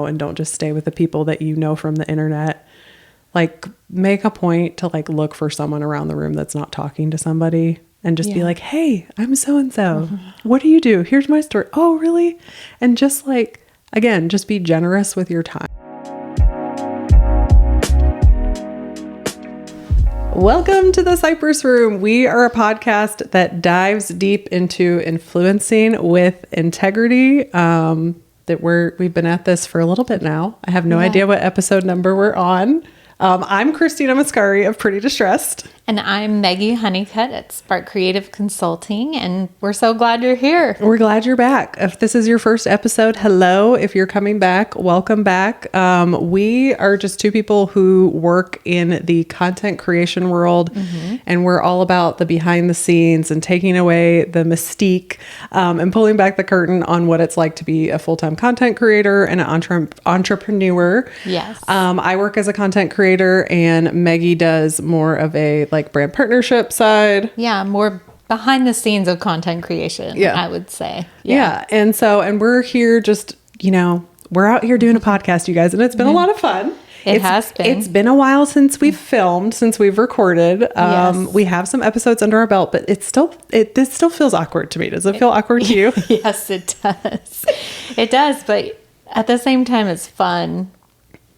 and don't just stay with the people that you know from the internet. Like, make a point to like look for someone around the room that's not talking to somebody and just be like, hey, I'm so-and-so. What do you do? Here's my story. Oh, really? And just like, again, just be generous with your time. Welcome to the Cypress Room. We are a podcast that dives deep into influencing with integrity. We've been at this for a little bit now. I have no idea what episode number we're on. I'm Christina Mascari of Pretty Distressed. And I'm Maggie Honeycutt at Spark Creative Consulting, and we're so glad you're here. We're glad you're back. If this is your first episode, hello. If you're coming back, welcome back. We are just two people who work in the content creation world, and we're all about the behind the scenes and taking away the mystique and pulling back the curtain on what it's like to be a full-time content creator and an entrepreneur. Yes. I work as a content creator, and Maggie does more of a brand partnership side. Yeah, more behind the scenes of content creation, I would say. Yeah. And we're here just, we're out here doing a podcast, you guys, and it's been a lot of fun. It has been. It's been a while since we've filmed, since we've recorded. We have some episodes under our belt, but this still feels awkward to me. Does it feel awkward to you? Yes, it does. It does, but at the same time, it's fun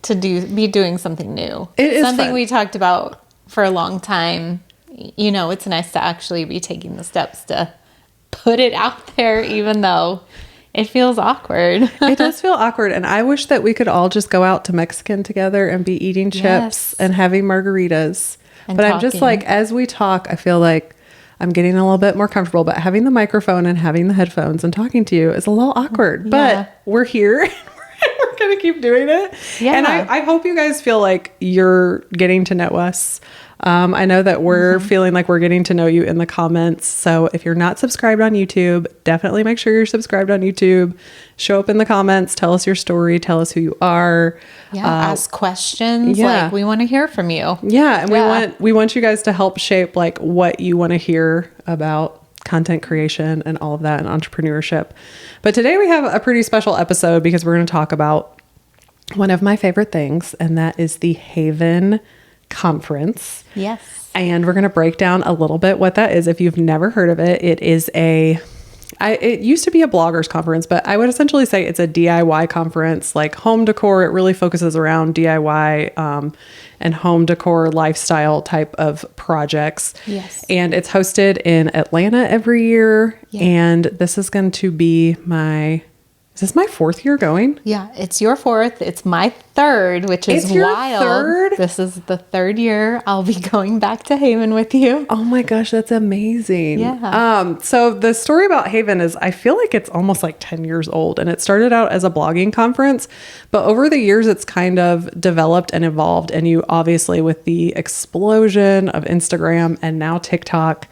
to be doing something new. It is something fun. We talked about for a long time. It's nice to actually be taking the steps to put it out there, even though it feels awkward. It does feel awkward. And I wish that we could all just go out to Mexican together and be eating chips and having margaritas. But talking. I'm just like, as we talk, I feel like I'm getting a little bit more comfortable, but having the microphone and having the headphones and talking to you is a little awkward, but we're here. We're going to keep doing it. Yeah. And I hope you guys feel like you're getting to know us. I know that we're feeling like we're getting to know you in the comments. So if you're not subscribed on YouTube, definitely make sure you're subscribed on YouTube. Show up in the comments. Tell us your story. Tell us who you are. Yeah. Ask questions. Yeah. We want to hear from you. Yeah. And we want you guys to help shape what you want to hear about content creation and all of that and entrepreneurship. But today we have a pretty special episode because we're going to talk about one of my favorite things, and that is the Haven Conference. Yes. And we're going to break down a little bit what that is. If you've never heard of it, it used to be a bloggers conference, but I would essentially say it's a DIY conference, like home decor. It really focuses around DIY and home decor lifestyle type of projects. Yes. And it's hosted in Atlanta every year. Yeah. And this is going to be is this my fourth year going? Yeah, it's your fourth. It's my third, which is wild. Third? This is the third year I'll be going back to Haven with you. Oh my gosh, that's amazing. Yeah. So the story about Haven is, I feel like it's almost like 10 years old, and it started out as a blogging conference, but over the years it's kind of developed and evolved. And you obviously, with the explosion of Instagram and now TikTok,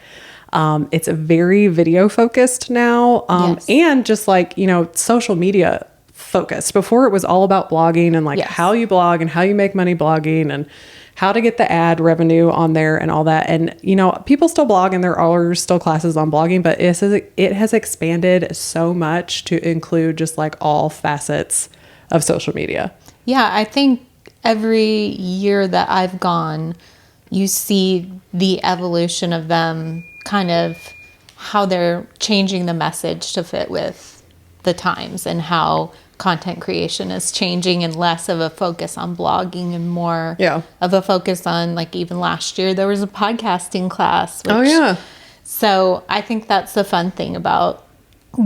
it's a very video focused now. And just social media focused. Before it was all about blogging and how you blog and how you make money blogging and how to get the ad revenue on there and all that. And, people still blog and there are still classes on blogging, but it has expanded so much to include just all facets of social media. Yeah. I think every year that I've gone, you see the evolution of them, kind of how they're changing the message to fit with the times and how content creation is changing and less of a focus on blogging and more of a focus on, even last year, there was a podcasting class. So I think that's the fun thing about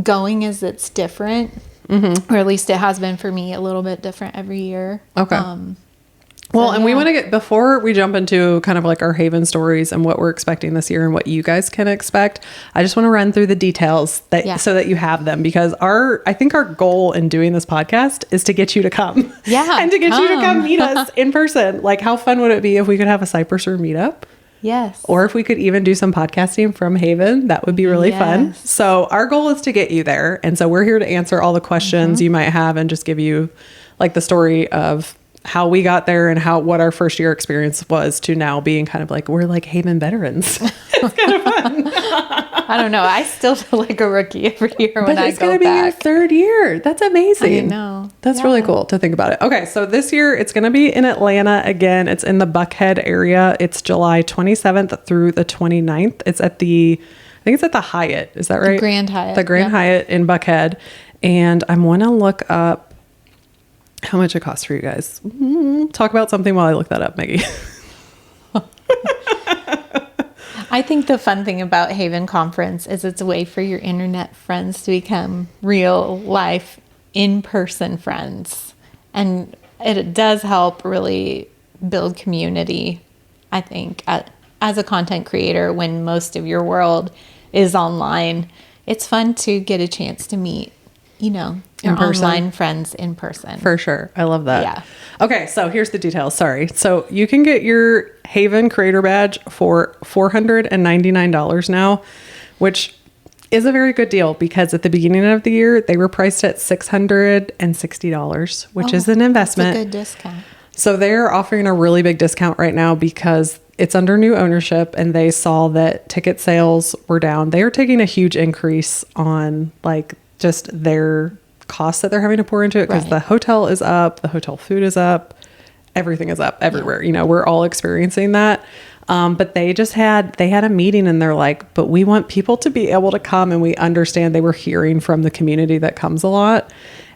going, is it's different, or at least it has been for me, a little bit different every year. Okay. We want to get, before we jump into kind of our Haven stories and what we're expecting this year and what you guys can expect, I just want to run through the details so that you have them, because I think our goal in doing this podcast is to get you to come. Yeah. And to get you to come meet us in person. How fun would it be if we could have a Cypress Room meetup? Yes. Or if we could even do some podcasting from Haven, that would be really fun. So our goal is to get you there. And so we're here to answer all the questions you might have and just give you the story of how we got there and what our first year experience was to now being kind of like, we're like Haven veterans. It's kind of fun. I don't know. I still feel like a rookie every year when I go back. It's going to be your third year. That's amazing. I know. That's really cool to think about it. Okay. So this year it's going to be in Atlanta again. It's in the Buckhead area. It's July 27th through the 29th. It's at I think it's at the Hyatt. Is that right? The Grand Hyatt. The Grand Hyatt in Buckhead. And I'm going to look up how much it costs for you guys. Talk about something while I look that up, Maggie. I think the fun thing about Haven Conference is it's a way for your internet friends to become real life in-person friends. And it does help really build community, I think, as a content creator when most of your world is online. It's fun to get a chance to meet, your online friends in person. For sure. I love that. Yeah. Okay, so here's the details. Sorry. So you can get your Haven Creator Badge for $499 now, which is a very good deal because at the beginning of the year, they were priced at $660, which is an investment. That's a good discount. So they're offering a really big discount right now because it's under new ownership and they saw that ticket sales were down. They are taking a huge increase on like just their costs that they're having to pour into it because the hotel is up, the hotel food is up, everything is up everywhere. We're all experiencing that. But they had a meeting and they're like, but we want people to be able to come, and we understand they were hearing from the community that comes a lot.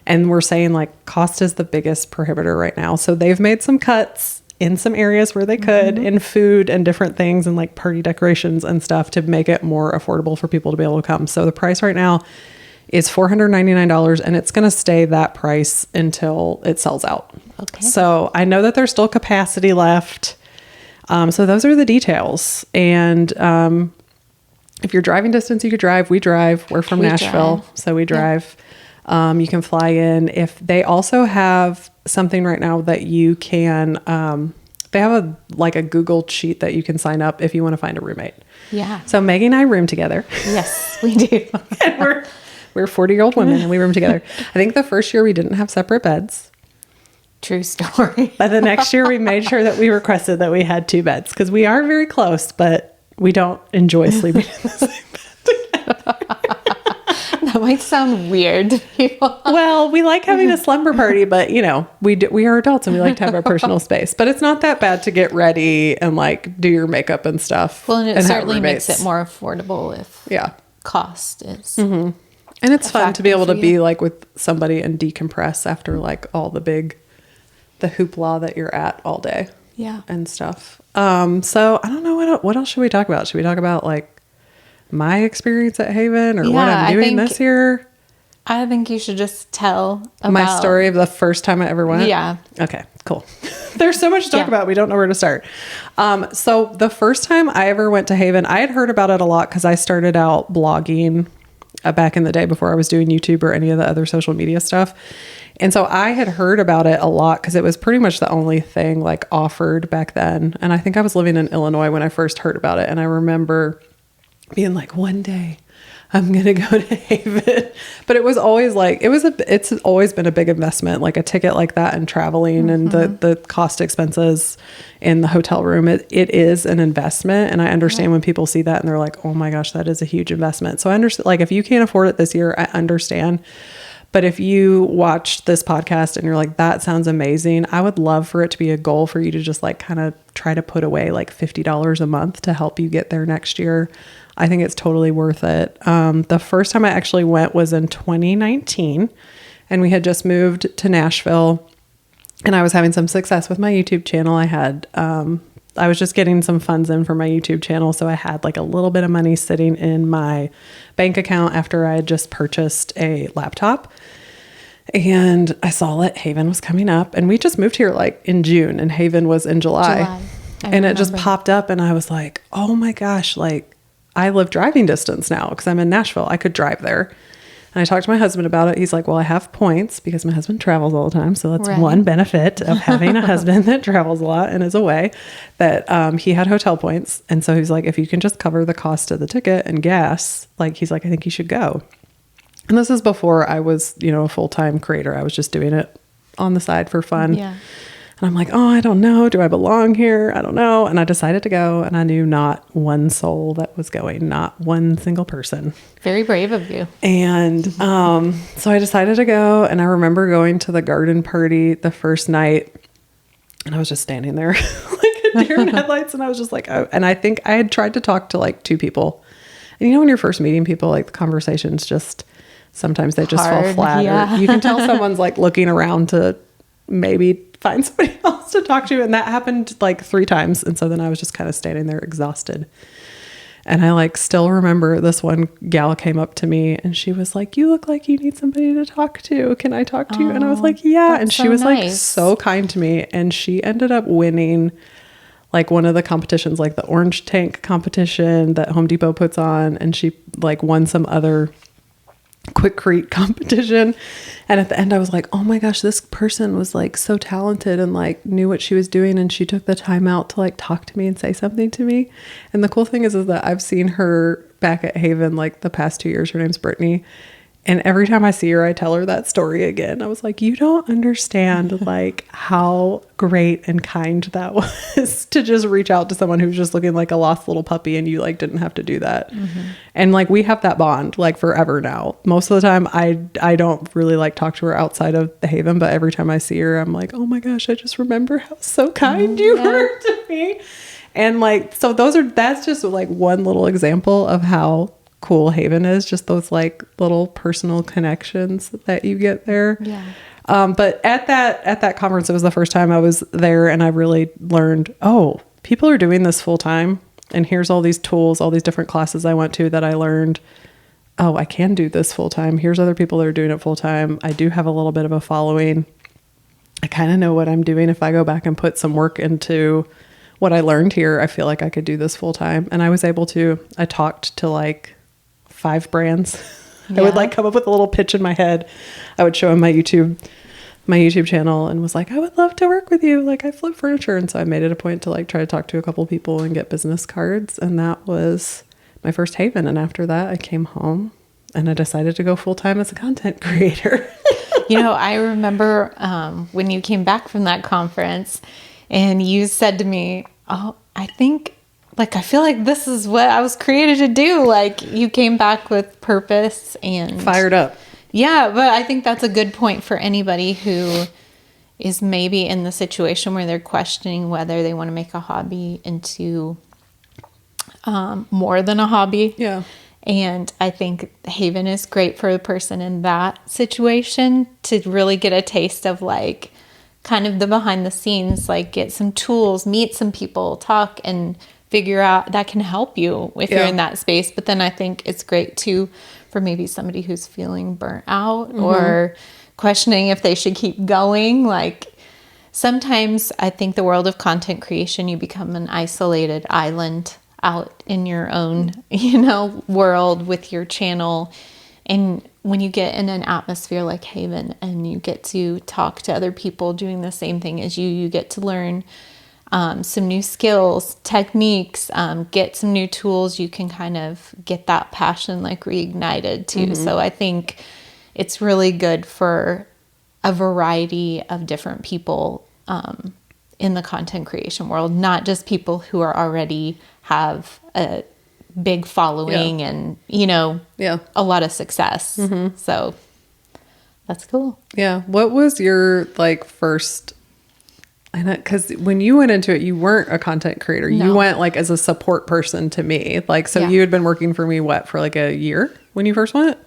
And we're saying like cost is the biggest prohibitor right now. So they've made some cuts in some areas where they could in food and different things and like party decorations and stuff to make it more affordable for people to be able to come. So the price right now is $499 and it's going to stay that price until it sells out. Okay. So I know that there's still capacity left. So those are the details. And if you're driving distance, you could drive. We drive. We're from Nashville, so we drive. Yeah. You can fly in. If they also have something right now that you can, they have a Google sheet that you can sign up if you want to find a roommate. Yeah. So Maggie and I room together. Yes, we do. And we're 40-year-old women and we room together. I think the first year we didn't have separate beds. True story. But the next year we made sure that we requested that we had 2 beds because we are very close, but we don't enjoy sleeping in the same bed together. That might sound weird to people. Well, we like having a slumber party, but we are adults and we like to have our personal space. But it's not that bad to get ready and like do your makeup and stuff. Well, and it certainly makes it more affordable if cost is. Mm-hmm. And it's fun to be able to be like with somebody and decompress after like all the hoopla that you're at all day. Yeah. And stuff. So I don't know what else should we talk about? Should we talk about like my experience at Haven or what I'm doing this year? I think you should just tell about my story of the first time I ever went. Yeah. Okay, cool. There's so much to talk about. We don't know where to start. So the first time I ever went to Haven, I had heard about it a lot because I started out blogging back in the day before I was doing YouTube or any of the other social media stuff. And so I had heard about it a lot because it was pretty much the only thing like offered back then. And I think I was living in Illinois when I first heard about it. And I remember being like, one day I'm going to go to Haven. But it was always like, it's always been a big investment, like a ticket like that and traveling and the cost expenses in the hotel room. It is an investment. And I understand when people see that and they're like, oh my gosh, that is a huge investment. So I understand, like if you can't afford it this year, I understand. But if you watch this podcast and you're like, that sounds amazing, I would love for it to be a goal for you to just like kind of try to put away like $50 a month to help you get there next year. I think it's totally worth it. The first time I actually went was in 2019 and we had just moved to Nashville and I was having some success with my YouTube channel. I was just getting some funds in for my YouTube channel. So I had like a little bit of money sitting in my bank account after I had just purchased a laptop. And I saw that Haven was coming up and we just moved here like in June and Haven was in July. And it just popped up and I was like, oh my gosh, like I live driving distance now because I'm in Nashville. I could drive there. And I talked to my husband about it. He's like, well, I have points because my husband travels all the time. So that's one benefit of having a husband that travels a lot and is away, that he had hotel points. And so he's like, if you can just cover the cost of the ticket and gas, like he's like, I think you should go. And this is before I was, a full-time creator. I was just doing it on the side for fun. Yeah. And I'm like, oh, I don't know. Do I belong here? I don't know. And I decided to go, and I knew not one soul that was going, not one single person. Very brave of you. And so I decided to go, and I remember going to the garden party the first night, and I was just standing there like a deer in headlights. And I was just like, oh, and I think I had tried to talk to like 2 people. And you know, when you're first meeting people, like the conversations just, sometimes they just fall flat. Yeah. Or you can tell someone's like looking around to maybe find somebody else to talk to. And that happened like 3 times. And so then I was just kind of standing there exhausted. And I like still remember this one gal came up to me and she was like, you look like you need somebody to talk to. Can I talk to you? And I was like, yeah. And she was like so kind to me. And she ended up winning like one of the competitions, like the orange tank competition that Home Depot puts on. And she like won some other Quikrete competition. And at the end I was like, oh my gosh, this person was like so talented and like knew what she was doing, and she took the time out to like talk to me and say something to me. And the cool thing is that I've seen her back at Haven like the past 2 years. Her name's Brittany, and every time I see her I tell her that story again. I was like, you don't understand like how great and kind that was to just reach out to someone who's just looking like a lost little puppy, and you like didn't have to do that. And like we have that bond like forever now. Most of the time I don't really like talk to her outside of the Haven, but every time I see her I'm like, oh my gosh, I just remember how so kind you were to me. And like, so that's just like one little example of how cool Haven is, just those like little personal connections that you get there. But at that conference, it was the first time I was there, and I really learned, oh, people are doing this full time, and here's all these tools, all these different classes I went to that I learned, oh, I can do this full time. Here's other people that are doing it full time. I do have a little bit of a following. I kind of know what I'm doing. If I go back and put some work into what I learned here, I feel like I could do this full time. And I was able to. I talked to like 5 brands. I would like come up with a little pitch in my head. I would show them my YouTube channel and was like, I would love to work with you. Like I flip furniture. And so I made it a point to like try to talk to a couple people and get business cards. And that was my first Haven. And after that I came home and I decided to go full time as a content creator. You know, I remember when you came back from that conference and you said to me, oh, I feel like this is what I was created to do. Like you came back with purpose and fired up. Yeah. But I think that's a good point for anybody who is maybe in the situation where they're questioning whether they want to make a hobby into more than a hobby. Yeah. And I think Haven is great for a person in that situation to really get a taste of like kind of the behind the scenes, like get some tools, meet some people, talk, and figure out that can help you if you're in that space. But then I think it's great too for maybe somebody who's feeling burnt out or questioning if they should keep going. Like sometimes I think the world of content creation, you become an isolated island out in your own, world with your channel. And when you get in an atmosphere like Haven and you get to talk to other people doing the same thing as you get to learn some new skills, techniques, get some new tools, you can kind of get that passion like reignited too. So I think it's really good for a variety of different people in the content creation world, not just people who are already have a big following and, a lot of success. So that's cool. Yeah. What was your like first, because when you went into it, you weren't a content creator. No. You went like as a support person to me. Like, so you had been working for me, for like a year when you first went?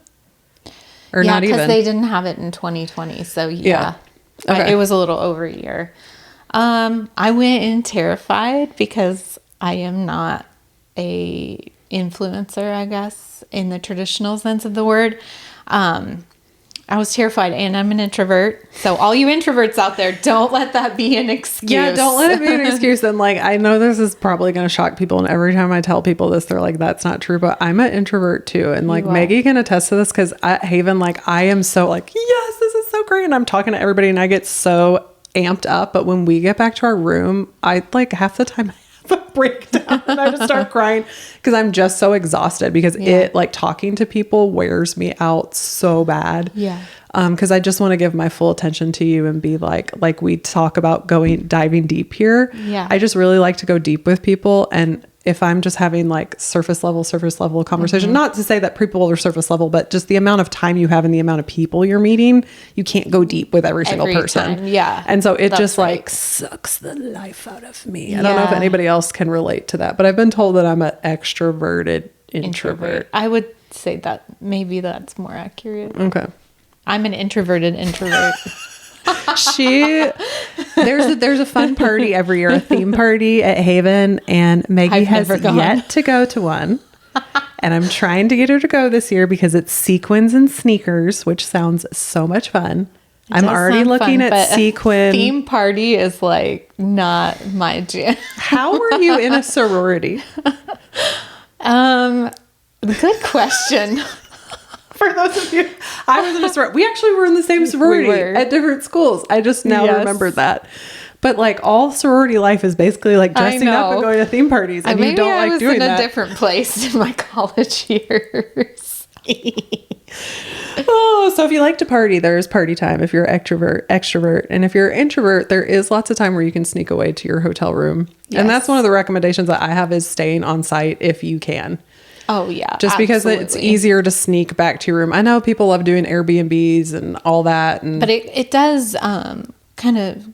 Or not even? Yeah, because they didn't have it in 2020. So okay. It was a little over a year. I went in terrified because I am not a influencer, I guess, in the traditional sense of the word. I was terrified, and I'm an introvert. So all you introverts out there, don't let that be an excuse. Yeah, don't let it be an excuse. And like, I know this is probably going to shock people. And every time I tell people this, they're like, that's not true. But I'm an introvert too. And like Maggie can attest to this because at Haven, like I am so like, yes, this is so great. And I'm talking to everybody and I get so amped up. But when we get back to our room, I like half the time I have a break down and I just start crying because I'm just so exhausted because it like talking to people wears me out so bad. Yeah. Because I just want to give my full attention to you and be like we talk about diving deep here. Yeah. I just really like to go deep with people. And if I'm just having like surface level conversation, not to say that people are surface level, but just the amount of time you have and the amount of people you're meeting, you can't go deep with every single person. Time. Yeah. And so it just like sucks the life out of me. I don't know if anybody else can relate to that, but I've been told that I'm an extroverted introvert. I would say that maybe that's more accurate. Okay. I'm an introverted introvert. There's a fun party every year, a theme party at Haven, and Maggie has yet to go to one. And I'm trying to get her to go this year because it's sequins and sneakers, which sounds so much fun. I'm already looking at sequin. Theme party is like not my jam. How were you in a sorority? Good question. For those of you, I was in a sorority. We actually were in the same sorority at different schools. I just now remembered that. But like all sorority life is basically like dressing up and going to theme parties, and you don't like doing that. I was in a different place in my college years. So if you like to party, there's party time. If you're extrovert, and if you're introvert, there is lots of time where you can sneak away to your hotel room. Yes. And that's one of the recommendations that I have is staying on site if you can. Oh, yeah. Just because it's easier to sneak back to your room. I know people love doing Airbnbs and all that. But it does kind of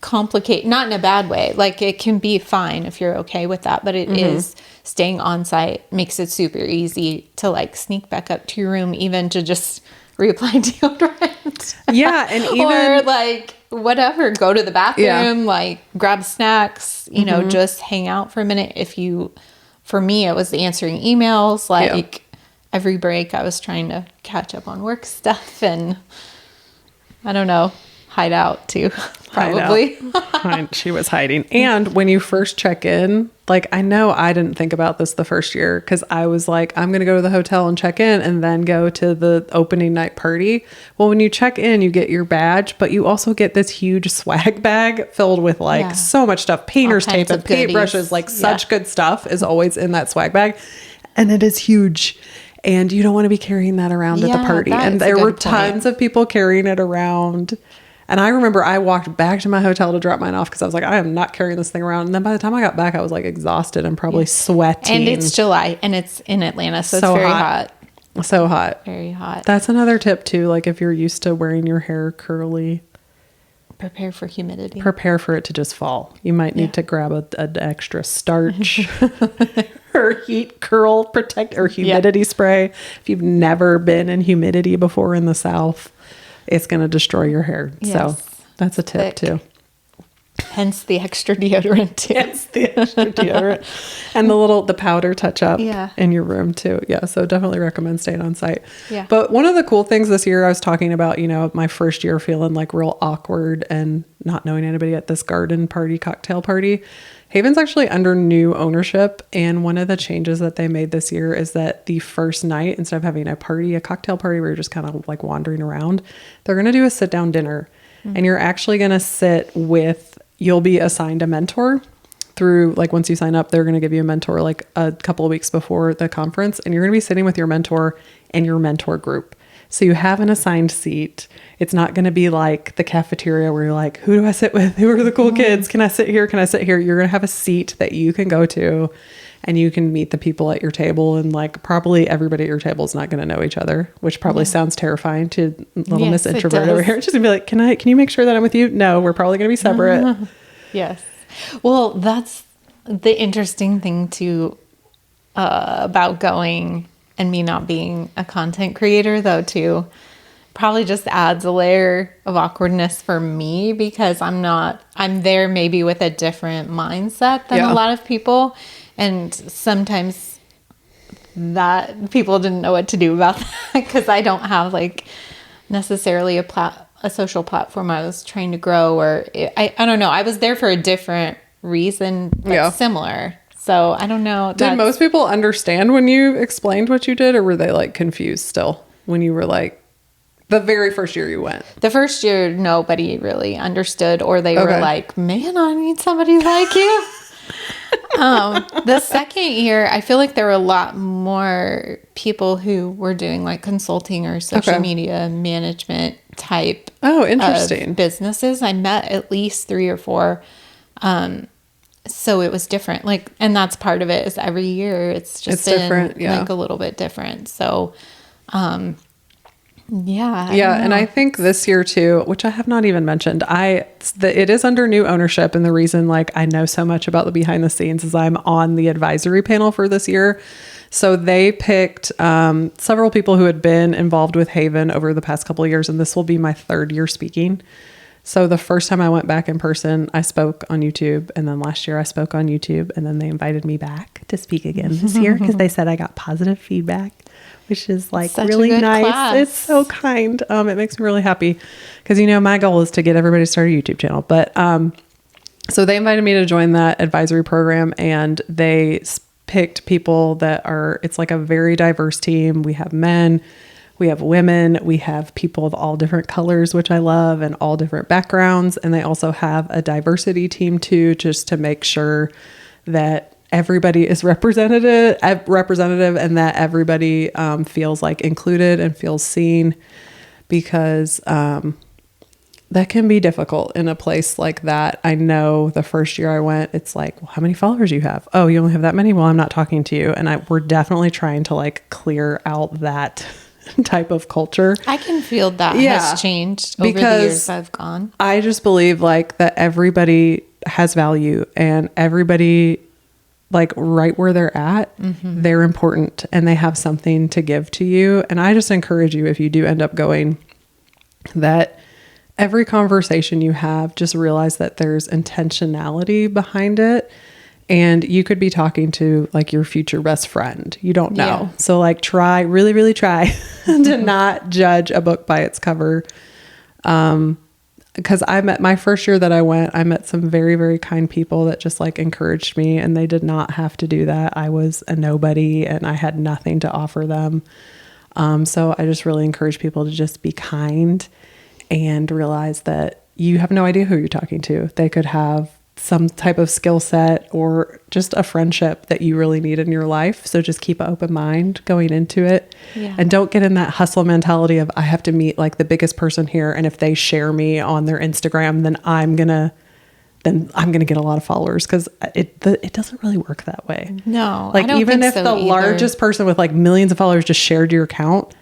complicate, not in a bad way. Like it can be fine if you're okay with that. But it is staying on site makes it super easy to like sneak back up to your room, even to just reapply deodorant. Yeah. And even or like whatever, go to the bathroom, like grab snacks, you know, just hang out for a minute. For me, it was answering emails. Like every break, I was trying to catch up on work stuff, and I don't know, hide out too, probably. She was hiding. And when you first check in, like I know I didn't think about this the first year because I was like, I'm going to go to the hotel and check in and then go to the opening night party. Well, when you check in, you get your badge, but you also get this huge swag bag filled with like so much stuff, painter's tape and paintbrushes, like such good stuff is always in that swag bag. And it is huge. And you don't want to be carrying that around at the party. And there were tons of people carrying it around. And I remember I walked back to my hotel to drop mine off because I was like, I am not carrying this thing around. And then by the time I got back, I was like exhausted and probably sweating. And it's July and it's in Atlanta, so it's very hot. So hot. Very hot. That's another tip too. Like if you're used to wearing your hair curly, prepare for humidity. Prepare for it to just fall. You might need to grab an extra starch or heat curl protect or humidity spray. If you've never been in humidity before in the South, it's going to destroy your hair. Yes. So that's a tip too. Hence the extra deodorant too. And the powder touch up in your room too. Yeah. So definitely recommend staying on site. Yeah. But one of the cool things this year I was talking about, you know, my first year feeling like real awkward and not knowing anybody at this garden party, cocktail party. Haven's actually under new ownership. And one of the changes that they made this year is that the first night, instead of having a cocktail party where you're just kind of like wandering around, they're going to do a sit down dinner. Mm-hmm. And you're actually going to sit you'll be assigned a mentor through, like once you sign up, they're going to give you a mentor like a couple of weeks before the conference. And you're going to be sitting with your mentor and your mentor group. So you have an assigned seat. It's not going to be like the cafeteria where you're like, who do I sit with? Who are the cool kids? Can I sit here? Can I sit here? You're going to have a seat that you can go to and you can meet the people at your table. And like probably everybody at your table is not going to know each other, which probably sounds terrifying to little Miss Introvert over here. She's going to be like, can you make sure that I'm with you? No, we're probably going to be separate. Yes. Well, that's the interesting thing too, about going and me not being a content creator though too, probably just adds a layer of awkwardness for me because I'm there maybe with a different mindset than a lot of people. And sometimes that people didn't know what to do about that because I don't have like necessarily a social platform I was trying to grow, or I don't know. I was there for a different reason, but similar. So I don't know. Did most people understand when you explained what you did, or were they like confused still when you were like the very first year you went? The first year, nobody really understood, or they were like, man, I need somebody like you. The second year, I feel like there were a lot more people who were doing like consulting or social media management type interesting of businesses. I met at least 3 or 4. So it was different. Like, and that's part of it is every year it's just different. Yeah. Like a little bit different. So, yeah. And I think this year too, which I have not even mentioned, it is under new ownership. And the reason like I know so much about the behind the scenes is I'm on the advisory panel for this year. So they picked several people who had been involved with Haven over the past couple of years. And this will be my 3rd year speaking. So the first time I went back in person, I spoke on YouTube. And then last year I spoke on YouTube. And then they invited me back to speak again this year because they said I got positive feedback, which is like Such really nice. Class. It's so kind. It makes me really happy because, my goal is to get everybody to start a YouTube channel. But so they invited me to join that advisory program, and they picked people it's like a very diverse team. We have men, we have women, we have people of all different colors, which I love, and all different backgrounds. And they also have a diversity team too, just to make sure that everybody is representative and that everybody feels like included and feels seen, because that can be difficult in a place like that. I know the first year I went, it's like, well, how many followers do you have? Oh, you only have that many? Well, I'm not talking to you. And we're definitely trying to like clear out that type of culture. I can feel that has changed over the years I've gone. I just believe like that everybody has value, and everybody, like right where they're at, they're important and they have something to give to you. And I just encourage you, if you do end up going, that every conversation you have, just realize that there's intentionality behind it. And you could be talking to like your future best friend. You don't know. Yeah. So like really, really try to not judge a book by its cover. Because my first year that I went, I met some very, very kind people that just like encouraged me, and they did not have to do that. I was a nobody and I had nothing to offer them. So I just really encourage people to just be kind and realize that you have no idea who you're talking to. They could have some type of skill set or just a friendship that you really need in your life. So just keep an open mind going into it. Yeah. And don't get in that hustle mentality of I have to meet like the biggest person here, and if they share me on their Instagram, then I'm going to get a lot of followers, because it doesn't really work that way. No. Like even if the largest person with like millions of followers just shared your account,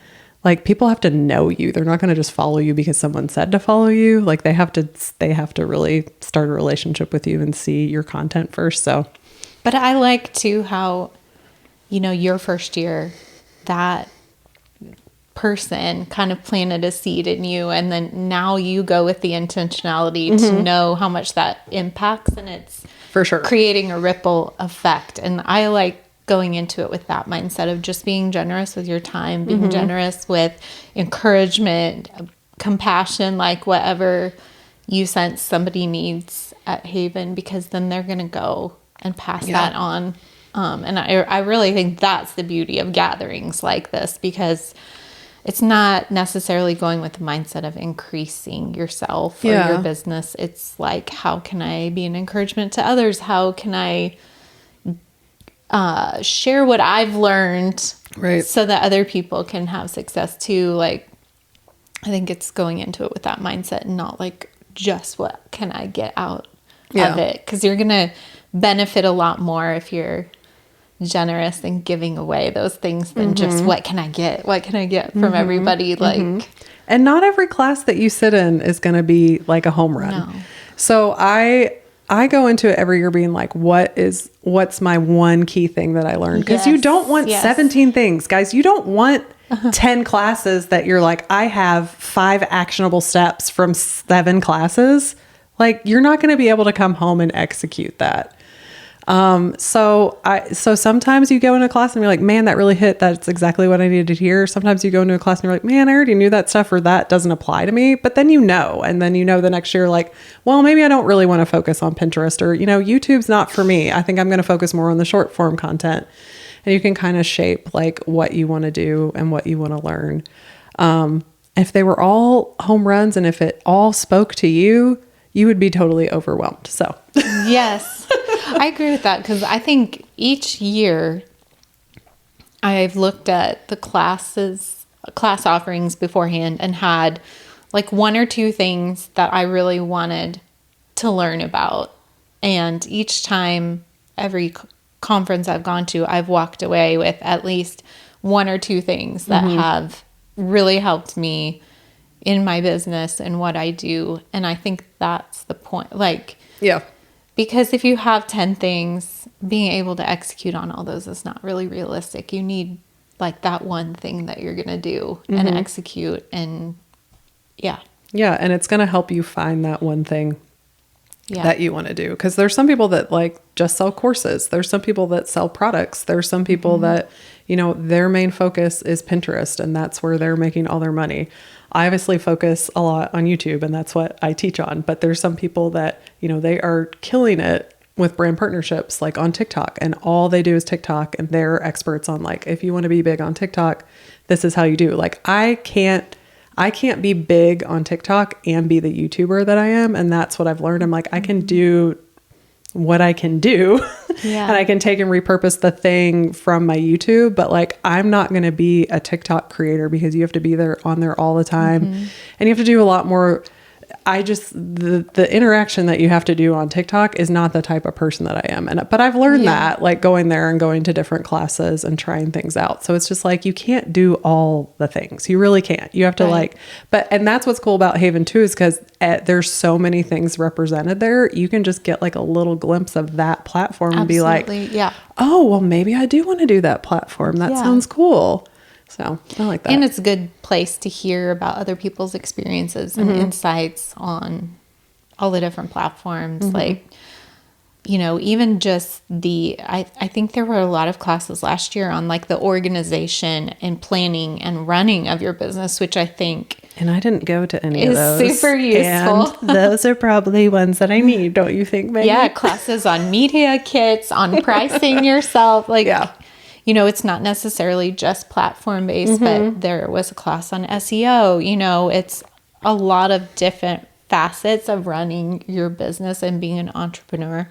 like people have to know you. They're not going to just follow you because someone said to follow you. Like they have to really start a relationship with you and see your content first. So, but I like too how, your first year, that person kind of planted a seed in you, and then now you go with the intentionality to know how much that impacts, and it's for sure creating a ripple effect. And I like going into it with that mindset of just being generous with your time, being generous with encouragement, compassion, like whatever you sense somebody needs at Haven, because then they're going to go and pass that on. And I really think that's the beauty of gatherings like this, because it's not necessarily going with the mindset of increasing yourself or your business. It's like, how can I be an encouragement to others? How can I share what I've learned, so that other people can have success too? Like, I think it's going into it with that mindset, and not like just what can I get out of it, because you're gonna benefit a lot more if you're generous and giving away those things than just what can I get from everybody. Like, and not every class that you sit in is going to be like a home run. No. So I go into it every year being like, what's my one key thing that I learned? Because you don't want 17 things, guys. You don't want 10 classes that you're like, I have 5 actionable steps from 7 classes. Like, you're not going to be able to come home and execute that. So sometimes you go into a class and you're like, man, that really hit. That's exactly what I needed to hear. Sometimes you go into a class and you're like, man, I already knew that stuff, or that doesn't apply to me. But then and then the next year, like, well, maybe I don't really want to focus on Pinterest, or, YouTube's not for me. I think I'm going to focus more on the short form content. And you can kind of shape like what you want to do and what you want to learn. If they were all home runs and if it all spoke to you, you would be totally overwhelmed. So yes. I agree with that because I think each year I've looked at the class offerings beforehand and had like one or two things that I really wanted to learn about. And each time, every conference I've gone to, I've walked away with at least one or two things that have really helped me in my business and what I do. And I think that's the point. Like, Yeah. because if you have 10 things, being able to execute on all those is not really realistic. You need like that one thing that you're going to do and execute. And yeah. Yeah. And it's going to help you find that one thing that you want to do. Because there's some people that like just sell courses. There's some people that sell products. There's some people that, you know, their main focus is Pinterest and that's where they're making all their money. I obviously focus a lot on YouTube and that's what I teach on. But there's some people that, you know, they are killing it with brand partnerships like on TikTok and all they do is TikTok and they're experts on like, if you want to be big on TikTok, this is how you do. Like I can't be big on TikTok and be the YouTuber that I am. And that's what I've learned. I'm like, I can do what I can do and I can take and repurpose the thing from my YouTube, but like, I'm not going to be a TikTok creator because you have to be there on there all the time and you have to do a lot more. The interaction that you have to do on TikTok is not the type of person that I am. But I've learned that like going there and going to different classes and trying things out. So it's just like, you can't do all the things. You really can't. You have to and that's what's cool about Haven too, is because there's so many things represented there. You can just get like a little glimpse of that platform and be like, oh, well, maybe I do want to do that platform. That sounds cool. So I like that. And it's a good place to hear about other people's experiences and insights on all the different platforms. Like, you know, even just I think there were a lot of classes last year on like the organization and planning and running of your business, which I think and I didn't go to any of those. Super useful. And those are probably ones that I need, don't you think, Megan? Yeah, classes on media kits, on pricing yourself. Like, you know, it's not necessarily just platform based, but there was a class on SEO. You know, it's a lot of different facets of running your business and being an entrepreneur,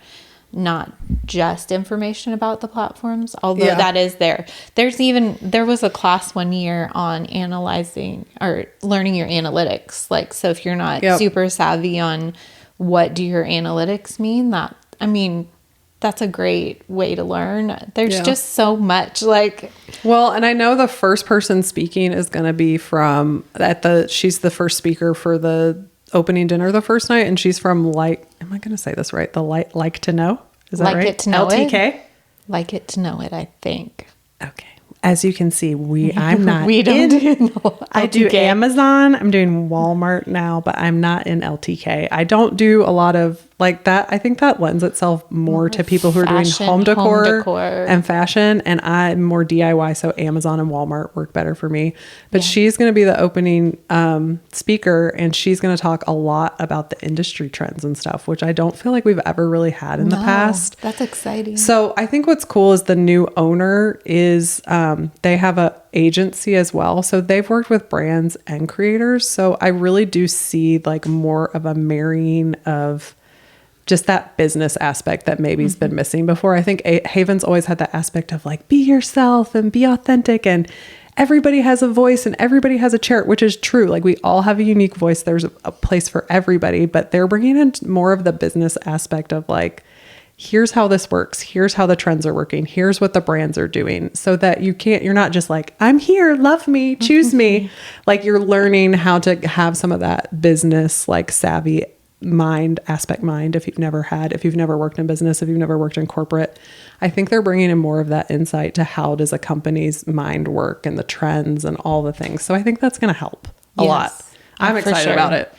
not just information about the platforms, although that is there. There was a class one year on analyzing or learning your analytics. Like, so if you're not super savvy on what do your analytics mean, that's a great way to learn. There's just so much well, and I know the first person speaking is going to be she's the first speaker for the opening dinner the first night. And she's from am I going to say this right? Like to know. Is that right? Like it to know LTK? it. Like it to know it, I think. Okay. As you can see, I'm not we don't do LTK. I do Amazon. I'm doing Walmart now, but I'm not in LTK. I don't do a lot of like that. I think that lends itself more to people who are doing home decor and fashion. And I'm more DIY. So Amazon and Walmart work better for me. But she's going to be the opening speaker and she's going to talk a lot about the industry trends and stuff, which I don't feel like we've ever really had in the past. That's exciting. So I think what's cool is the new owner is they have a agency as well. So they've worked with brands and creators. So I really do see like more of a marrying of just that business aspect that maybe has been missing before. I think Haven's always had that aspect of like, be yourself and be authentic and everybody has a voice and everybody has a chair, which is true. Like we all have a unique voice. There's a place for everybody, but they're bringing in more of the business aspect of like, here's how this works. Here's how the trends are working. Here's what the brands are doing so that you're not just like, I'm here, love me, choose me. Like you're learning how to have some of that business, like savvy mind if you've never worked in business, if you've never worked in corporate. I think they're bringing in more of that insight to how does a company's mind work and the trends and all the things. So I think that's going to help a lot. I'm excited about it.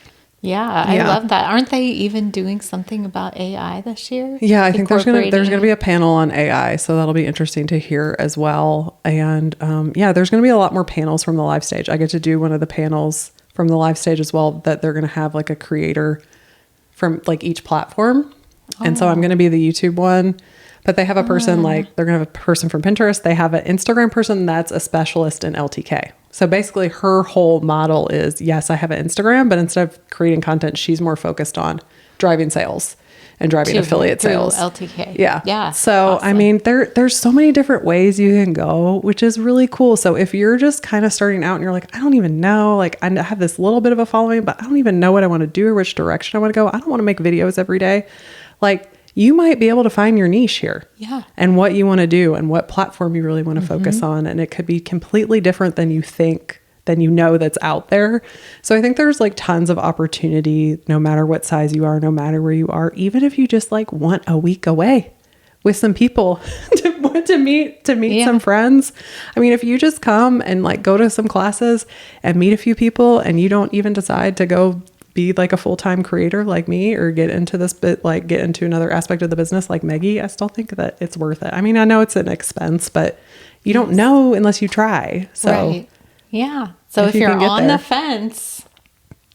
Yeah, I love that. Aren't they even doing something about AI this year? Yeah, I think there's gonna be a panel on AI, so that'll be interesting to hear as well. And there's gonna be a lot more panels from the live stage. I get to do one of the panels from the live stage as well. That they're gonna have like a creator from like each platform, and so I'm gonna be the YouTube one. But they have a person they're gonna have a person from Pinterest. They have an Instagram person that's a specialist in LTK. So basically her whole model is, yes, I have an Instagram, but instead of creating content, she's more focused on driving sales and driving affiliate through sales. LTK. Yeah. Yeah. So, awesome. I mean, there's so many different ways you can go, which is really cool. So if you're just kind of starting out and you're like, I don't even know, like I have this little bit of a following, but I don't even know what I want to do or which direction I want to go. I don't want to make videos every day. Like you might be able to find your niche here. Yeah. And what you want to do and what platform you really want to focus on. And it could be completely different than you think, than you know that's out there. So I think there's like tons of opportunity, no matter what size you are, no matter where you are, even if you just like want a week away with some people to meet some friends. I mean, if you just come and like go to some classes and meet a few people and you don't even decide to go be like a full-time creator like me or get into this bit, like get into another aspect of the business like Maggie, I still think that it's worth it. I mean, I know it's an expense, but you don't know unless you try. So right. Yeah. So if you're on the fence,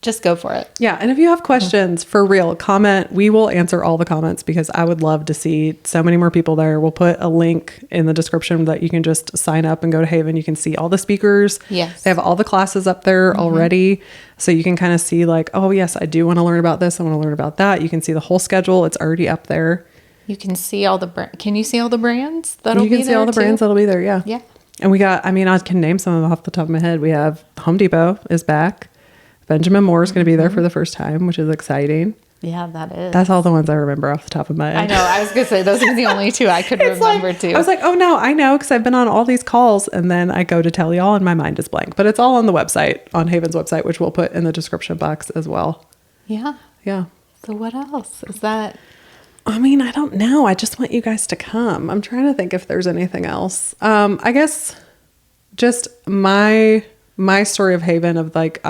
just go for it. Yeah. And if you have questions, for real, comment. We will answer all the comments because I would love to see so many more people there. We'll put a link in the description that you can just sign up and go to Haven. You can see all the speakers. Yes. They have all the classes up there already. So you can kind of see like, oh yes, I do want to learn about this. I want to learn about that. You can see the whole schedule. It's already up there. You can see all the Can you see all the brands that'll be there? You can see all the brands that'll be there. Yeah. Yeah. And we got, I mean, I can name some of them off the top of my head. We have Home Depot is back. Benjamin Moore is going to be there for the first time, which is exciting. Yeah, that is. That's all the ones I remember off the top of my head. I know. I was going to say those are the only two I could remember too. I was like, oh no, I know because I've been on all these calls and then I go to tell y'all and my mind is blank. But it's all on the website, on Haven's website, which we'll put in the description box as well. Yeah. Yeah. So what else is that? I mean, I don't know. I just want you guys to come. I'm trying to think if there's anything else. I guess just my story of Haven of like,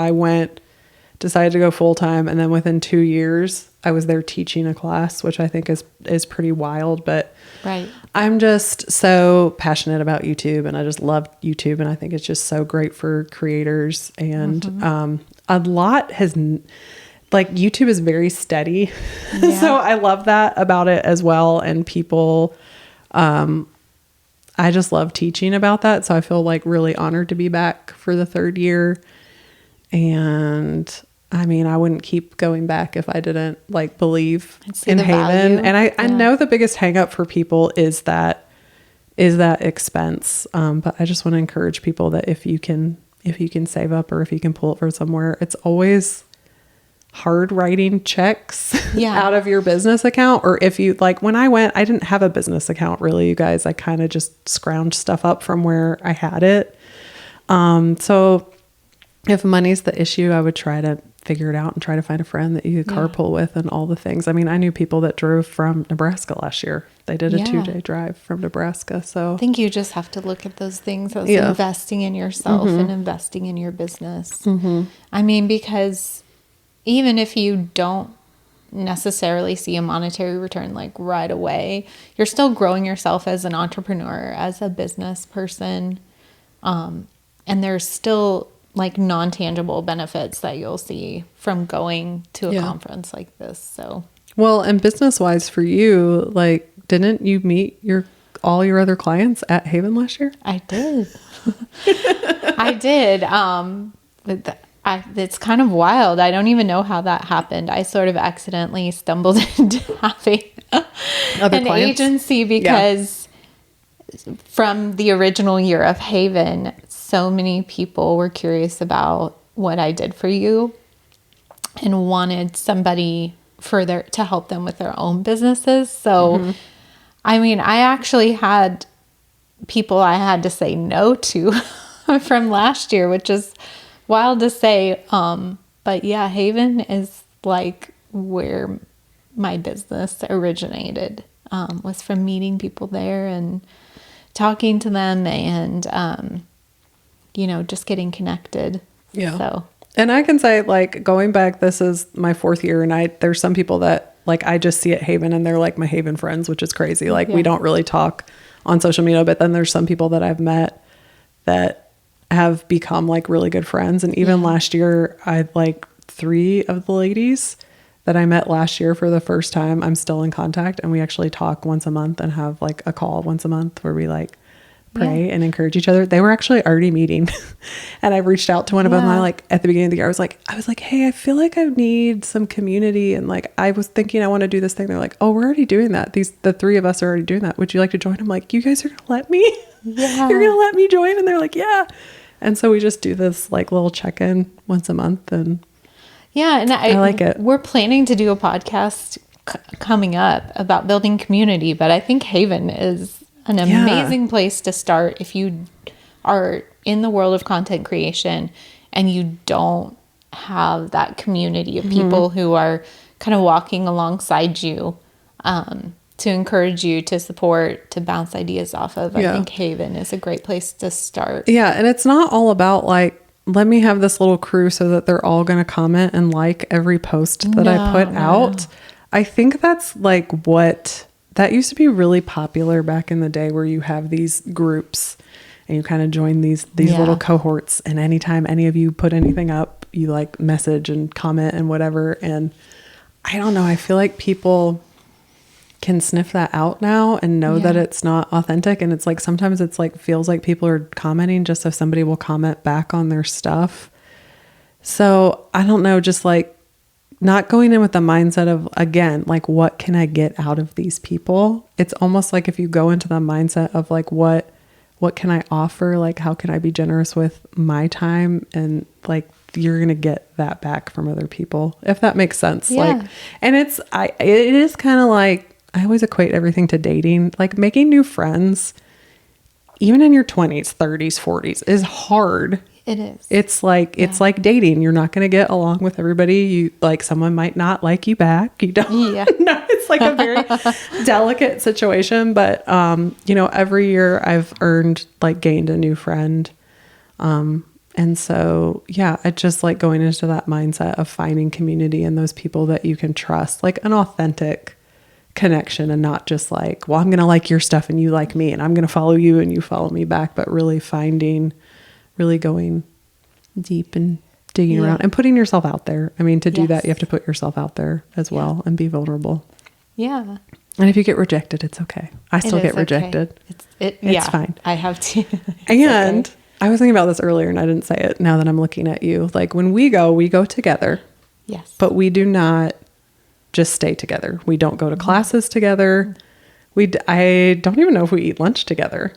decided to go full time. And then within 2 years, I was there teaching a class, which I think is pretty wild, but right. I'm just so passionate about YouTube and I just love YouTube. And I think it's just so great for creators. And, a lot has like YouTube is very steady. Yeah. So I love that about it as well. And people, I just love teaching about that. So I feel like really honored to be back for the 3rd year. And I mean, I wouldn't keep going back if I didn't like believe in Haven. Value. And I know the biggest hang up for people is that expense. But I just want to encourage people that if you can save up or if you can pull it from somewhere, it's always hard writing checks out of your business account. Or if you like, when I went, I didn't have a business account really, you guys. I kind of just scrounged stuff up from where I had it. So if money's the issue, I would try to figure it out and try to find a friend that you could carpool with and all the things. I mean, I knew people that drove from Nebraska last year. They did a 2-day drive from Nebraska. So I think you just have to look at those things as investing in yourself and investing in your business. I mean, because even if you don't necessarily see a monetary return like right away, you're still growing yourself as an entrepreneur, as a business person. And there's still like non-tangible benefits that you'll see from going to a conference like this. So, well, and business wise for you, like, didn't you meet all your other clients at Haven last year? I did. I did. But it's kind of wild. I don't even know how that happened. I sort of accidentally stumbled into having an agency because from the original year of Haven, so many people were curious about what I did for you and wanted somebody further to help them with their own businesses. So, I mean, I actually had people I had to say no to from last year, which is wild to say. But yeah, Haven is like where my business originated, was from meeting people there and talking to them and, just getting connected. Yeah. So, and I can say like going back, this is my 4th year and there's some people that like, I just see at Haven and they're like my Haven friends, which is crazy. Like we don't really talk on social media, but then there's some people that I've met that have become like really good friends. And even last year, I like 3 of the ladies that I met last year for the first time, I'm still in contact and we actually talk once a month and have like a call once a month where we like pray and encourage each other. They were actually already meeting. And I reached out to one of them. I like at the beginning of the year, I was like, hey, I feel like I need some community. And like, I was thinking I want to do this thing. They're like, oh, we're already doing that. The three of us are already doing that. Would you like to join? I'm like, you guys are going to let me? Yeah. You're going to let me join? And they're like, yeah. And so we just do this like little check-in once a month. And yeah. And I like it. We're planning to do a podcast coming up about building community, but I think Haven is an amazing place to start if you are in the world of content creation and you don't have that community of people who are kind of walking alongside you to encourage you, to support, to bounce ideas off of. I think Haven is a great place to start. Yeah. And it's not all about like, let me have this little crew so that they're all going to comment and like every post that I put out. I think that's like that used to be really popular back in the day, where you have these groups and you kind of join these little cohorts, and anytime any of you put anything up, you like message and comment and whatever. And I don't know, I feel like people can sniff that out now and know that it's not authentic. And it's like, sometimes it's like, feels like people are commenting just so somebody will comment back on their stuff. So I don't know, just like not going in with the mindset of, again, like, what can I get out of these people? It's almost like if you go into the mindset of like, what can I offer? Like, how can I be generous with my time? And like, you're going to get that back from other people, if that makes sense. Yeah. Like, and it is kind of like, I always equate everything to dating, like making new friends, even in your 20s, 30s, 40s is hard. It is. It's like, it's like dating. You're not going to get along with everybody. You like, someone might not like you back. You don't know. It's like a very delicate situation, but, you know, every year I've gained a new friend. And so, yeah, I just like going into that mindset of finding community in those people that you can trust, like an authentic connection, and not just like, well, I'm going to like your stuff and you like me, and I'm going to follow you and you follow me back, but really going deep and digging around and putting yourself out there. I mean, to do that, you have to put yourself out there as well and be vulnerable. Yeah. And if you get rejected, it's okay. I still get rejected. It's fine. I have to. And I was thinking about this earlier and I didn't say it now that I'm looking at you. Like when we go together. Yes. But we do not just stay together. We don't go to classes together. I don't even know if we eat lunch together.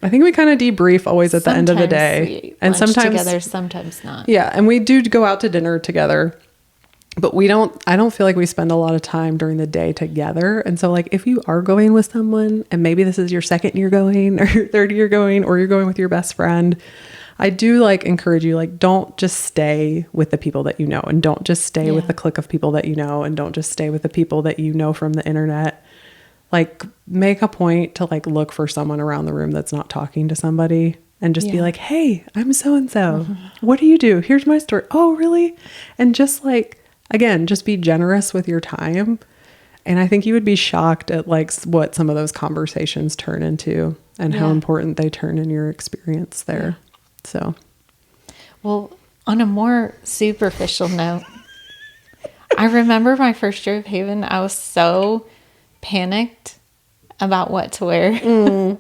I think we kind of debrief always at the end of the day. And sometimes together, sometimes not. Yeah. And we do go out to dinner together, but I don't feel like we spend a lot of time during the day together. And so like, if you are going with someone and maybe this is your second year going or your third year going, or you're going with your best friend, I do like encourage you, like, don't just stay with the people that you know, and don't just stay with the clique of people that you know, and don't just stay with the people that you know from the internet. Like, make a point to like look for someone around the room that's not talking to somebody, and just be like, hey, I'm so-and-so. What do you do? Here's my story. Oh, really? And just like, again, just be generous with your time. And I think you would be shocked at like what some of those conversations turn into, and how important they turn in your experience there. So, well, on a more superficial note, I remember my first year of Haven, I was so panicked about what to wear.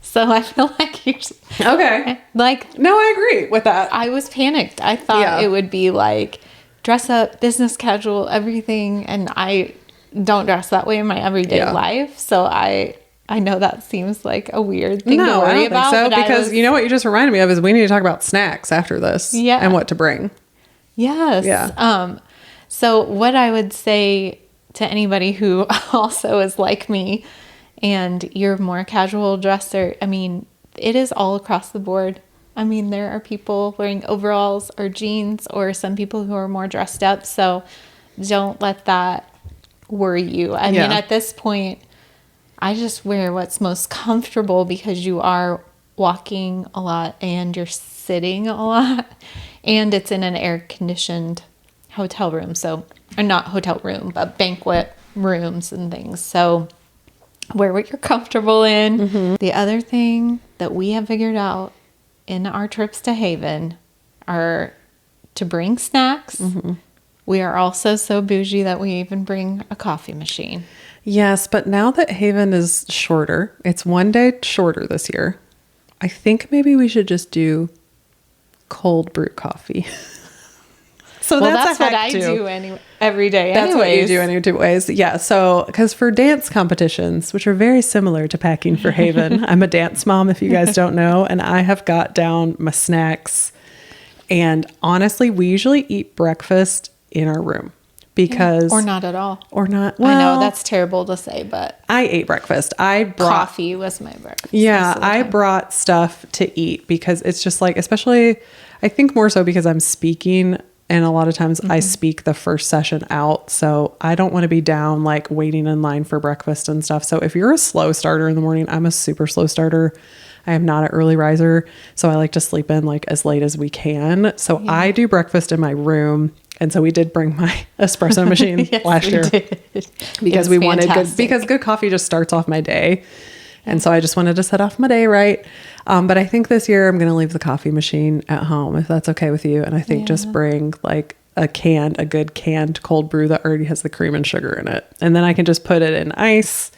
So I feel like you're okay. Like, no, I agree with that. I was panicked. I thought it would be like dress up, business casual, everything. And I don't dress that way in my everyday life. So I know that seems like a weird thing to worry about. Think so, because you know what you just reminded me of is we need to talk about snacks after this. Yeah. And what to bring. Yes. Yeah. So what I would say to anybody who also is like me and you're more casual dresser, I mean, it is all across the board. I mean, there are people wearing overalls or jeans, or some people who are more dressed up. So don't let that worry you. I mean, at this point, I just wear what's most comfortable, because you are walking a lot and you're sitting a lot, and it's in an air-conditioned hotel room. So, or not hotel room, but banquet rooms and things. So wear what you're comfortable in. The other thing that we have figured out in our trips to Haven are to bring snacks. We are also so bougie that we even bring a coffee machine. Yes, but now that Haven is shorter, it's one day shorter this year. I think maybe we should just do cold brew coffee. So well, that's what I do every day. That's what you do anyways. Yeah. So, because for dance competitions, which are very similar to packing for Haven, I'm a dance mom, if you guys don't know, and I have got down my snacks. And honestly, we usually eat breakfast in our room because... Or not at all. Or not. Well, I know that's terrible to say, but... I ate breakfast. Coffee was my breakfast. Yeah, I brought stuff to eat because it's just like, especially, I think more so because I'm speaking... And a lot of times I speak the first session out. So I don't want to be down like waiting in line for breakfast and stuff. So if you're a slow starter in the morning, I'm a super slow starter. I am not an early riser. So I like to sleep in like as late as we can. So I do breakfast in my room. And so we did bring my espresso machine last year because we wanted good coffee just starts off my day. And so I just wanted to set off my day right. But I think this year I'm going to leave the coffee machine at home, if that's okay with you. And I think just bring like a good canned cold brew that already has the cream and sugar in it. And then I can just put it in ice,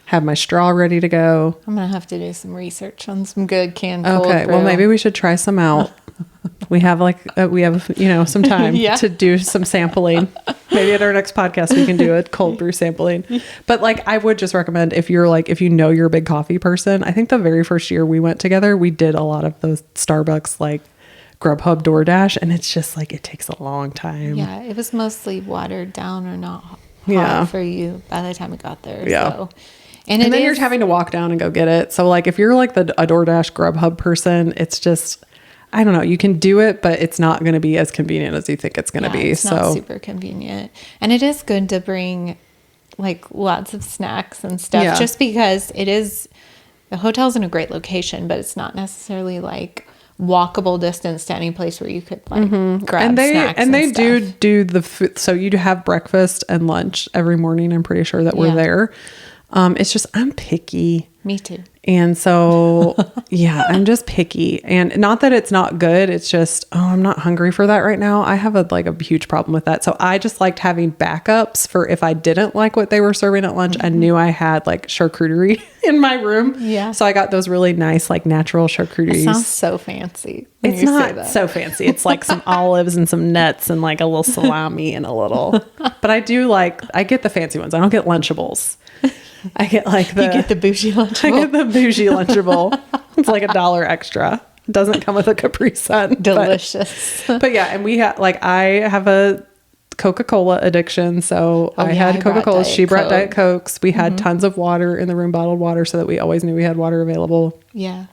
have my straw ready to go. I'm going to have to do some research on some good canned cold brew. Okay, well, maybe we should try some out. We have some time to do some sampling. Maybe at our next podcast, we can do a cold brew sampling. But like, I would just recommend if you're a big coffee person, I think the very first year we went together, we did a lot of those Starbucks, like Grubhub, DoorDash. And it's just like, it takes a long time. Yeah. It was mostly watered down or not hot for you by the time it got there. Yeah. So. And then you're having to walk down and go get it. So like, if you're like a DoorDash Grubhub person, it's just... I don't know. You can do it, but it's not going to be as convenient as you think it's going to be. It's not super convenient. And it is good to bring like lots of snacks and stuff just because the hotel's in a great location, but it's not necessarily like walkable distance to any place where you could like grab snacks. And they do the food. So you do have breakfast and lunch every morning. I'm pretty sure that we're there. It's just, I'm picky. Me too. And so, I'm just picky. And not that it's not good. It's just, I'm not hungry for that right now. I have a huge problem with that. So I just liked having backups for if I didn't like what they were serving at lunch, I knew I had like charcuterie in my room. Yeah. So I got those really nice, like natural charcuteries. It sounds so fancy. It's not so fancy. It's like some olives and some nuts and like a little salami and a little, but I get the fancy ones. I don't get Lunchables. I get like you get the bougie Lunchable. I get the bougie Lunchable. It's like $1 extra. It doesn't come with a Capri Sun. Delicious. But and we have I have a Coca-Cola addiction. So I had Coca-Cola. She brought Diet Cokes. We had tons of water in the room, bottled water, so that we always knew we had water available. Yeah.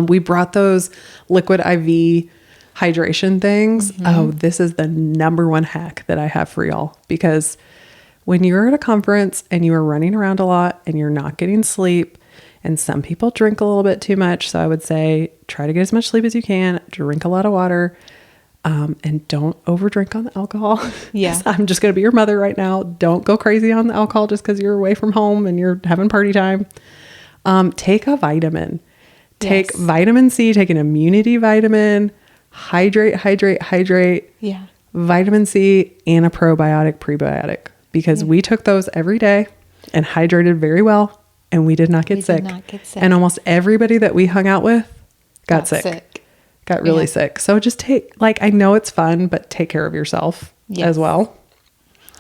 We brought those liquid IV hydration things. Oh, this is the number one hack that I have for y'all, because when you're at a conference and you are running around a lot and you're not getting sleep, and some people drink a little bit too much. So I would say try to get as much sleep as you can, drink a lot of water, and don't overdrink on the alcohol. Yeah. I'm just going to be your mother right now. Don't go crazy on the alcohol just because you're away from home and you're having party time. Take a vitamin. Take vitamin C, take an immunity vitamin, hydrate. Yeah. Vitamin C and a probiotic, prebiotic. Because we took those every day and hydrated very well, and we did not get sick. And almost everybody that we hung out with got sick. Got really sick. So just I know it's fun, but take care of yourself as well.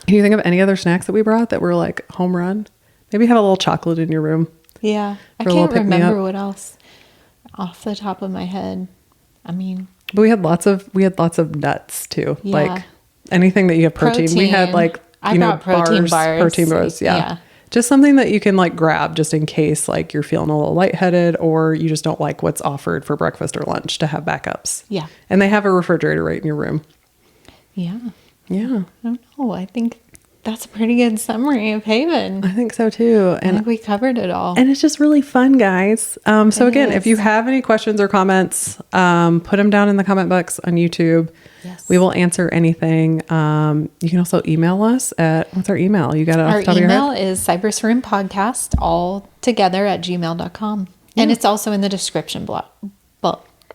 Can you think of any other snacks that we brought that were like home run? Maybe have a little chocolate in your room. Yeah. I can't remember what else off the top of my head. I mean, but we had lots of nuts too. Yeah. Like anything that you have protein. We had like, protein bars. Yeah. Just something that you can like grab just in case like you're feeling a little lightheaded or you just don't like what's offered for breakfast or lunch, to have backups. Yeah. And they have a refrigerator right in your room. Yeah. Yeah. I don't know. I think that's a pretty good summary of Haven. I think so too. And I think we covered it all. And it's just really fun, guys. So again, if you have any questions or comments, put them down in the comment box on YouTube. Yes. We will answer anything. You can also email us at, what's our email? You got it off the top of your head? Our email is cypressroompodcast all together @gmail.com. Yeah. And it's also in the description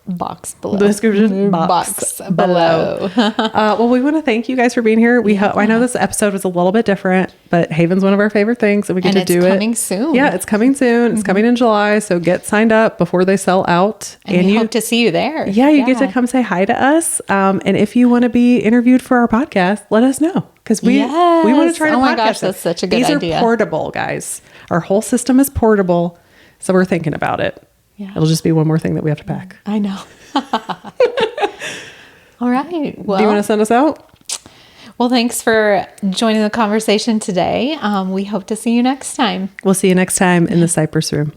box below. The description box below. Well, we want to thank you guys for being here. I know this episode was a little bit different, but Haven's one of our favorite things, and we get to do it. And it's coming soon. Yeah, it's coming soon. It's coming in July, so get signed up before they sell out. And we hope to see you there. Yeah, you get to come say hi to us. And if you want to be interviewed for our podcast, let us know. Because we want to try to podcast. Oh my gosh, that's such a good idea. These are portable, guys. Our whole system is portable, so we're thinking about it. Yeah. It'll just be one more thing that we have to pack. I know. All right. Well, do you want to send us out? Well, thanks for joining the conversation today. We hope to see you next time. We'll see you next time in the Cypress Room.